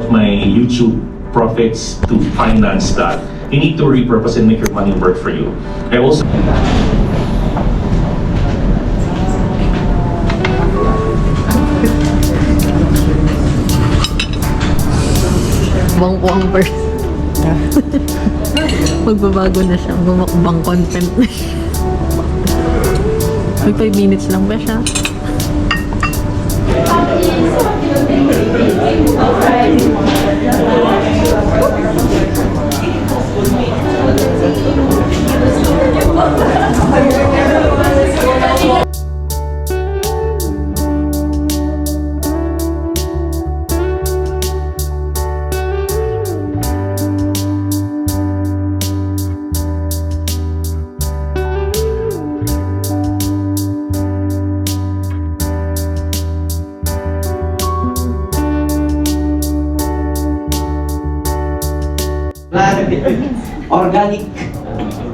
of my YouTube profits to finance that. You need to repurpose and make your money work for you. I also Bangko ang first. Magbabago na siya. Bumakbang content na siya. May 5 minutes lang ba siya?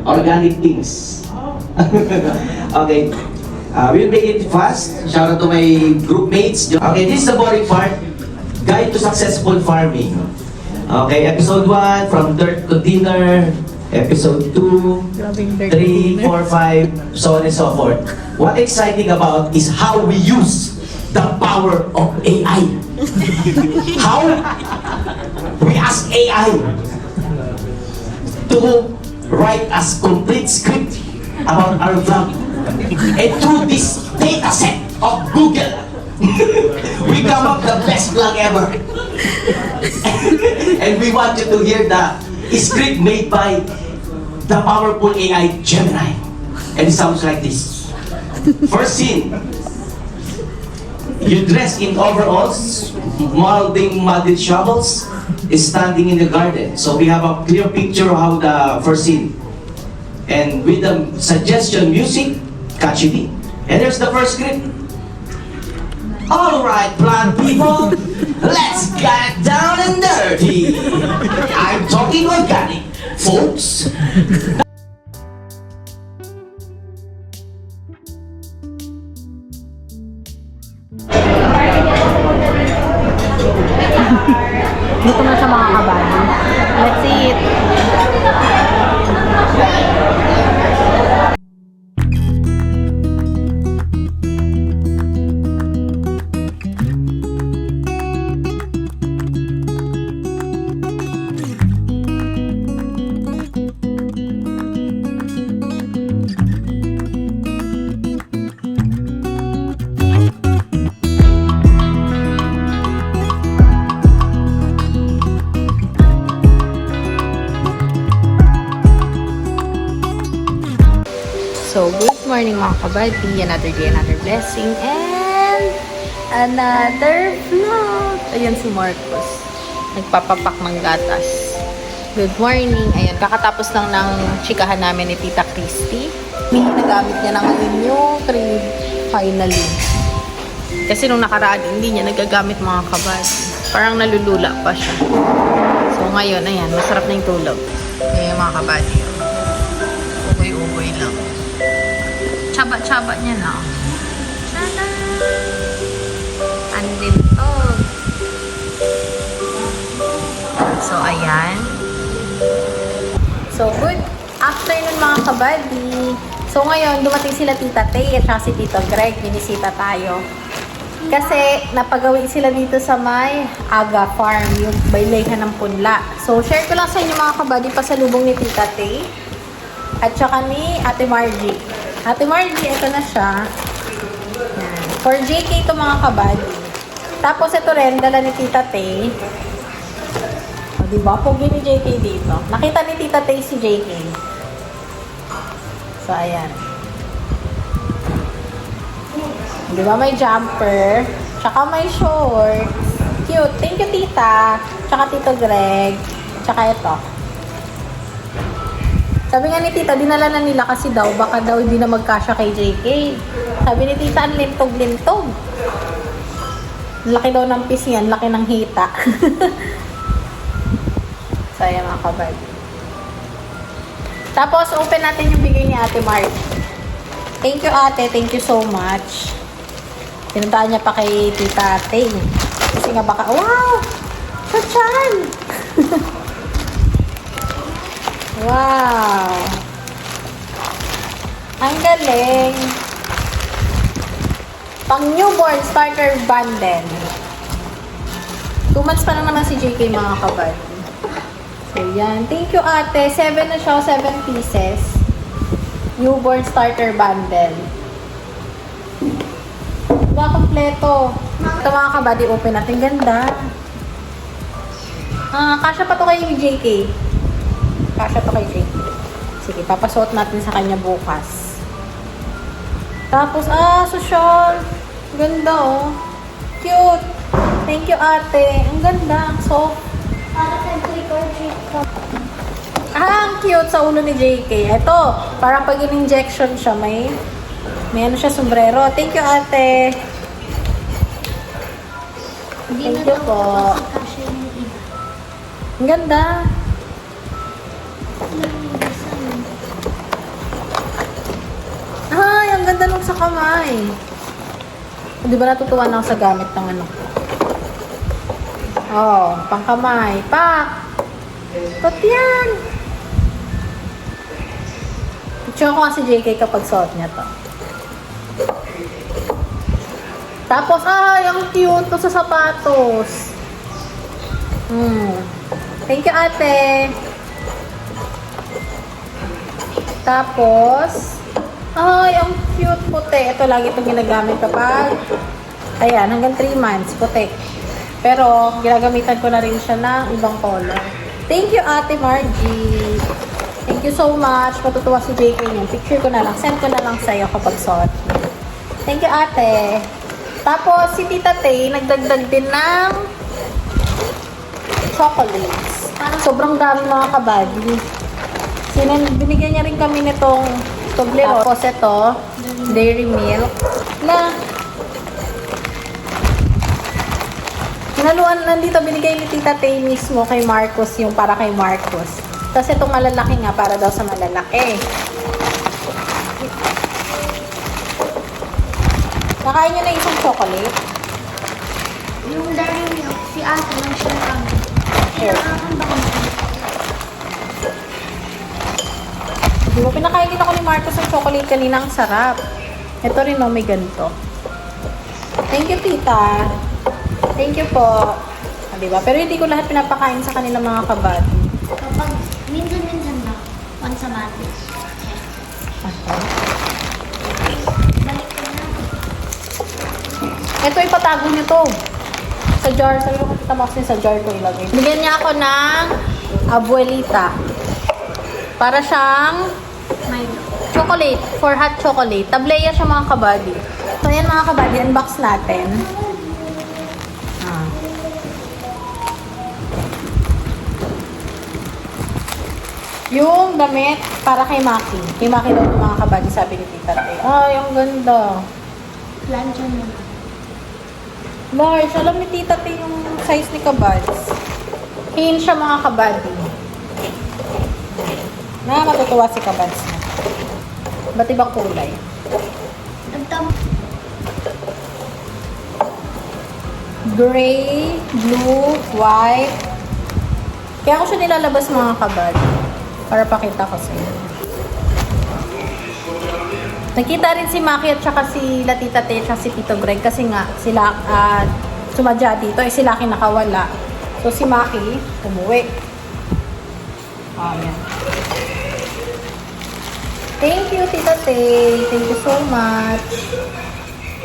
Organic things. Okay. We'll make it fast. Shout out to my group mates. Okay, this is the boring part. Guide to successful farming. Okay, episode 1, from dirt to dinner. Episode 2, 3, 4, 5, so on and so forth. What exciting about is how we use the power of AI. How we ask AI to write us complete script about our vlog. And through this data set of Google, we come up the best vlog ever. And we want you to hear the script made by the powerful AI Gemini. And it sounds like this. First scene. You dress in overalls, molding muddy shovels, is standing in the garden. So we have a clear picture of how the first scene. And with the suggestion music, catchy beat. And there's the first script. Alright, plant people, let's get down and dirty. I'm talking organic, folks. Dito na siya mga kabady. Let's eat! So, good morning mga kabady. Another day, another blessing, and another vlog. Ayan si Marcos. Nagpapapak ng gatas. Good morning. Ayan, kakatapos lang ng chikahan namin ni Tita Christy. Nagamit niya na ngayon yung crib. Finally. Kasi nung nakaraan, hindi niya nagagamit mga kabady. Parang nalulula pa siya. So, ngayon, ayan, masarap na yung tulog. Ayan mga kabady. Uboy-uboy lang. Tsaba-tsaba niya na. Tada! Andin to. So, ayan. So, good afternoon mga kabady. So, ngayon, dumating sila Tita Tay at si Tito Greg. Binisita tayo. Kasi, napagawi sila dito sa may Aga Farm, yung baylayhan ng punla. So, share ko lang sa inyo mga kabady, pasalubong ni Tita Tay at saka ni Ate Margie. Ate Margie, ito na siya. Yan. For JK ito mga kabady. Tapos ito rin, dala ni Tita Tay. O, diba? Pugi ni JK dito. Nakita ni Tita Tay si JK. So, ayan. Diba? May jumper. Tsaka may shorts. Cute. Thank you, Tita. Tsaka Tito Greg. Tsaka ito. Sabi nga ni Tita, dinala na nila kasi daw, baka daw hindi na magkasya kay JK. Sabi ni Tita, ang lintog-lintog. Laki daw ng piece yan, laki ng hita. So, ayan mga kabady. Tapos, open natin yung bigay ni Ate Mark. Thank you, Ate. Thank you so much. Pinuntahan niya pa kay Tita Tay. Kasi nga baka, wow! Sa tiyan! Wow! Ang galing! Pang newborn starter bundle. 2 months pa naman si JK mga kabad. So yan. Thank you ate. 7 na siya, 7 pieces. Newborn starter bundle. Diba kompleto? Ito mga kabad, i-open natin. Ganda. Kasya pa to kay JK. Kasya to kay JK. Sige, papasuot natin sa kanya bukas. Tapos, social. Ganda, oh. Cute. Thank you, ate. Ang ganda. Ang soft. Ang cute sa ulo ni JK. Ito, para pag in-injection siya, may ano siya, sombrero. Thank you, ate. Thank you po. Ang ganda. Ay, ang ganda nung sa kamay. Di ba natutuwa na ako sa gamit ng ano? Oh, pangkamay. Pak! Tot yan! Picture ko nga si JK kapag suot niya to. Tapos, ay, ang cute to sa sapatos. Thank you, ate. Tapos, ay, ang cute puti. Ito lagi itong ginagamit kapag, ayan, hanggang 3 months, puti. Pero, ginagamitan ko na rin siya ng ibang color. Thank you, Ate Margie. Thank you so much. Matutuwa si JK niyan. Picture ko na lang. Send ko na lang sa'yo kapag suot. Thank you, ate. Tapos, si Tita Tay, nagdagdag din ng chocolates. Sobrang dami mga kabady. Binigyan niya rin kami nitong Toblerone. Tapos ito, dairy milk. Nandito binigay ni Tita Tay mismo kay Marcos, yung para kay Marcos. Tapos itong malalaki nga, para daw sa malalaki. Nakain niyo na isang chocolate? Yung dairy milk, si ate lang siya lang. Kinakakamba ko na. Di ba, pinakain din ako ni Marcos ng chocolate kanina, ang sarap. Ito rin, no, may ganito. Thank you, tita. Thank you po. Diba? Pero hindi ko lahat pinapakain sa kanila mga kabad. Kapag minsan-minsan lang, once a month. Okay. Balik ko na. Ito, ipatago niyo to. Sa jar. Sabi ko, Tita Maxine, sa jar ko ilagay. Bigyan niya ako ng abuelita. Para siyang Milo. chocolate. For hot chocolate. Tableya siya mga kabady. So, yan mga kabady. Unbox natin. Yung damit para kay Maki. Kay Maki daw ng mga kabady, sabi ni Tita Tay. Ay, ang ganda. Plancha mo. Large. Alam ni Tita Tay yung size ni kabads. Hin siya mga kabady. Matutuwa si kabads na. Ba't ibang kulay? Gray, blue, white. Kaya ako siya nilalabas mga kabady. Para pakita ko sa inyo. Nakita rin si Maki at saka si Tita Tay at si Tito Greg kasi nga sila sumadya dito eh sila kinakawala. So si Maki umuwi. Ayan. Thank you Tita Tay. Thank you so much.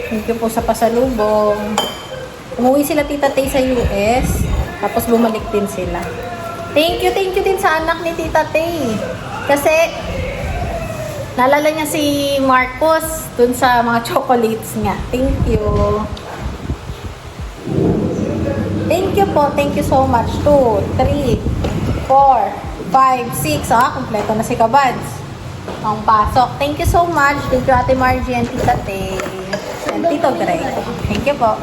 Thank you po sa pasalubong. Umuwi sila Tita Tay sa US tapos bumalik din sila. Thank you din sa anak ni Tita Tay. Kasi, naalala niya si Marcos dun sa mga chocolates nga. Thank you. Thank you po. Thank you so much. 2, 3, 4, 5, 6. Kompleto na si Kabads. Ang pasok. Thank you so much. Thank you Ate Margie and Tita Tay. And Tito Greg. Thank you po.